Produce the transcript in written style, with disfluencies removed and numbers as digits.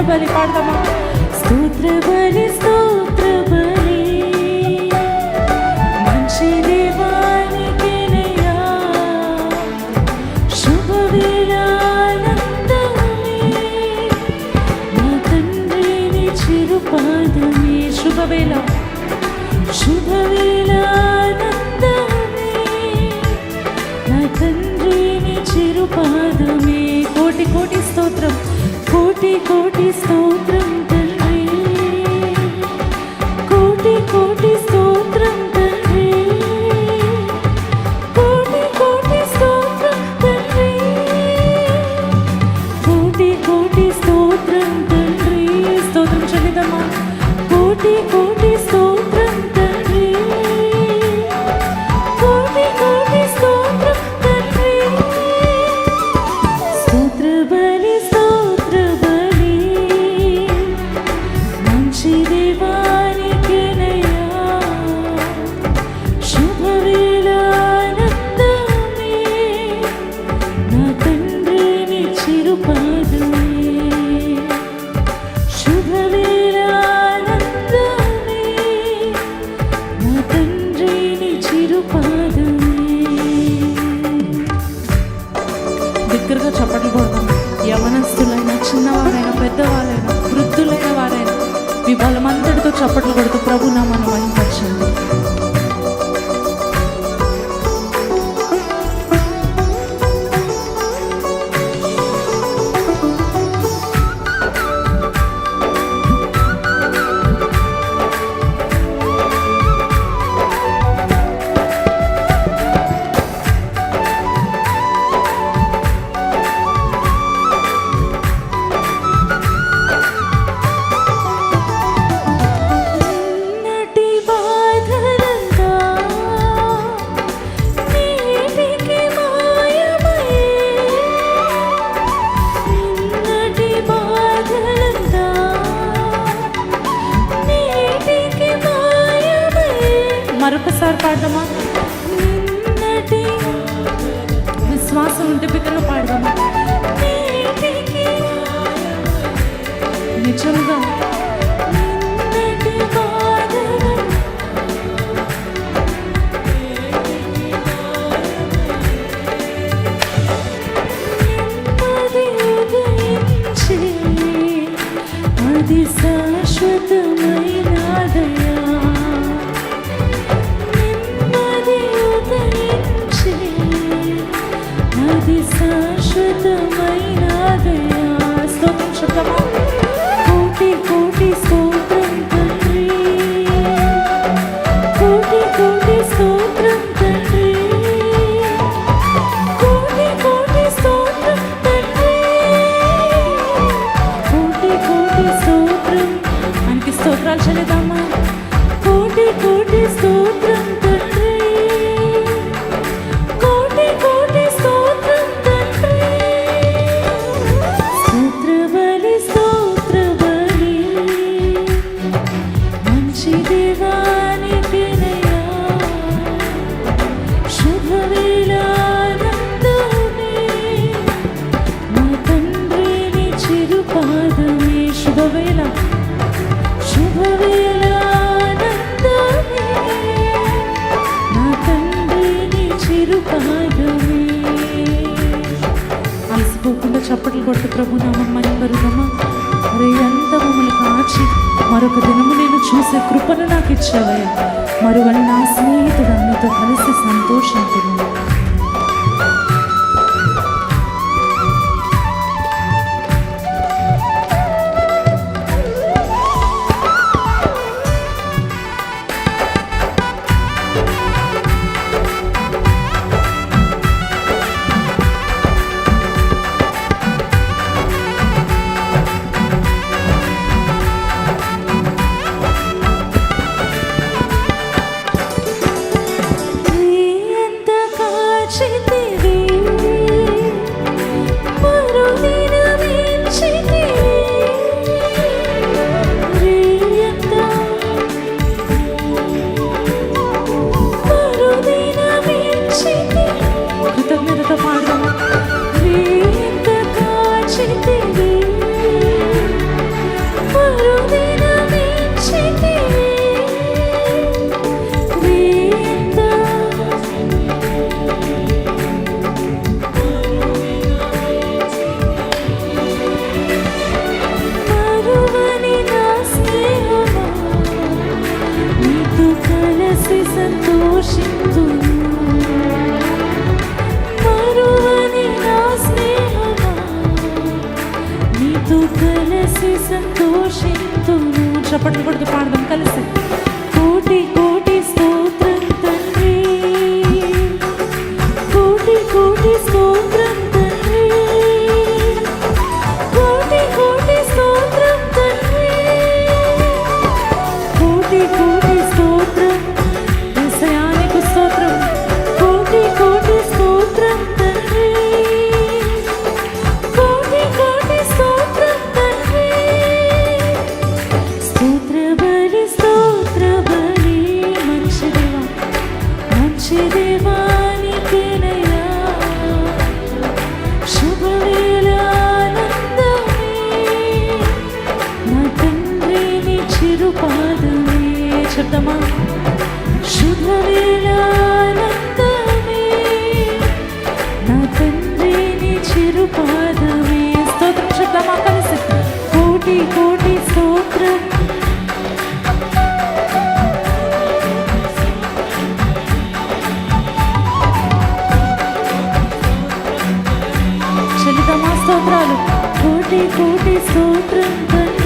బలి పాడదామా? స్తోత్ర బలి స్తోత్ర బలి మంచి దేవానికినయ్యా శుభవేళానందమే నా తండ్రిని చిరుపాదమే శుభవేళ శుభవేళానందమే నా తండ్రిని చిరుపాదమే కోటి కోటి స్తోత్రం కోటి కోటి స్తోత్రం తండ్రి కోటి కోటి స్తోత్రం తండ్రి కోటి కోటి స్తోత్రం తండ్రి కోటి కోటి స్తోత్రం తండ్రి స్తోత్రం చెల్లిదమ్మా కోటి కోటి స్తోత్రం తండ్రి కోటి కోటి స్తోత్రం తండ్రి స్తోత్ర బలి దగ్గరగా చప్పట్లు కొడదాం. యవనస్తులైనా చిన్నవారైనా పెద్దవాళ్ళైనా వృద్ధులైన వారైనా మీ బలమంతటితో చప్పట్లు కొడుతూ ప్రభు నామాన్ని మహిమపరచండి. మరొకసారి పాడదామా? నిన్నటి విశ్వాసం ఉంటే బిడ్డలు పాడదామా? నిజంగా అది శాశ్వతమైన దయా అది శాశ్వతమైన దయా స్తోత్రం శబ్దమా కోటి కోటి స్తోత్రం తండ్రి కోటి కోటి స్తోత్రం తండ్రి కోటి కోటి స్తోత్రం తండ్రి కోటి కోటి స్తోత్రం మనకి స్తోత్రాలు చెల్లిద్దామా? కోటి కోటి స్తోత్రం తండ్రి కోటి కోటి స్తోత్రం తండ్రి స్తోత్ర బలి స్తోత్ర బలి మంచి దేవానికినయ్యా శుభవేళానందమే నా తండ్రిని చిరుపాదమే శుభవేళ శుభవేళానందమే నా తండ్రిని చిరుపాదమే. అలసిపోకుండా చప్పట్లు కొట్టు ప్రభు నామం మహిమపరుదమా? అరే ఎంత మమ్మల్ని కాచి మరొక దినము నేను చూసే కృపను నాకు ఇచ్చావయ్యా. మరువని నా స్నేహితుడు నీతో కలిసి సంతోషించును. ఎంత చూసి సంతోషింతును. చప్పట్లు కొడుతూ పాడదాం కలిసి. కోటి కోటి స్తోత్రం తండ్రి, కోటి కోటి స్తోత్రం తండ్రి, కోటి కోటి స్తోత్రం తండ్రి, కోటి కోటి స్తోత్రం యేసయ్యానికి స్తోత్రం. కోటి కోటి స్తోత్రం తండ్రి, కోటి కోటి స్తోత్రం తండ్రి. స్తోత్ర బలి స్తోత్ర బలి మంచి దేవా, మంచి దేవానికేనయ్యా. శుభవేళ ఆనందమే నా తండ్రి నీ చిరుపాదమే. చెప్తామా? శుభవేళ ఆనందమే నా తండ్రి నీ చిరుపాదమే. స్తోత్రం చెప్తామా కలిసి. కోటి కోటి స్తోత్రం. చెల్లిదమా స్తోత్రాలు. కోటి కోటి స్తోత్రం తండ్రి,